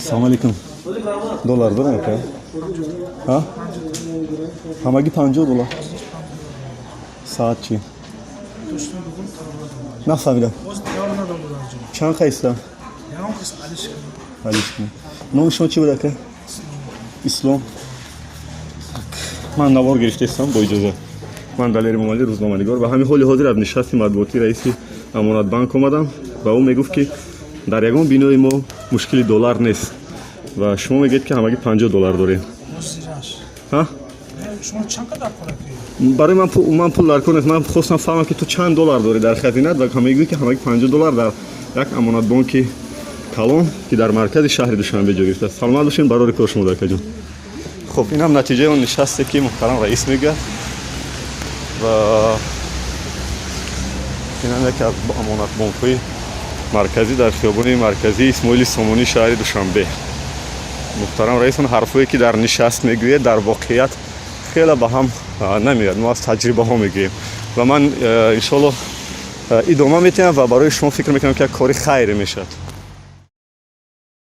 Салом алейкум. Доллар дорем ака? Ҳа? Ҳамагӣ $50. Саат чӣ? Нафаҳмидам. Чанд қайсида? Алишкин. Номи шумо чӣ буд ака? Ислом. Ман навор гирифтаистам бо иҷоза. Ман Далери Момали рӯзноманигор ва ҳамин ҳоли ҳозир аз нишасти матбуотӣ раиси амонатбанк омадам ва ӯ мегуфт ки дар ягон бинои мо мушкили доллар нест ва шумо мегӯед ки ҳамагӣ $50 дорем. Ҳа? Барои ман пул дар кор нест. Ман хостам фаҳмам ки ту чанд доллар дорӣ дар хазинат ва мегӯӣ ки ҳамагӣ $50 дар як амонатбонки калон ки дар маркази шаҳри Душанбе ҷой гирифтааст. Саломат бошед, барори кор шумо дакаҷон. Хуб, инам натиҷаи он нишасте ки муҳтарам раис мегӯяд ва инам яке аз амонатбонкҳои марказӣ дар хиёбони марказии Исмоили Сомонии шаҳри Душанбе. Муҳтарам раис он ҳарфое ки дар нишаст мегӯяд дар воқеият хеле ба ҳам намеояд. мо аз таҷрибаҳо мегӯем ва ман иншоаллоҳ идома метиҳам ва барои шумо фикр мекунам ки як кори хайре мешавад.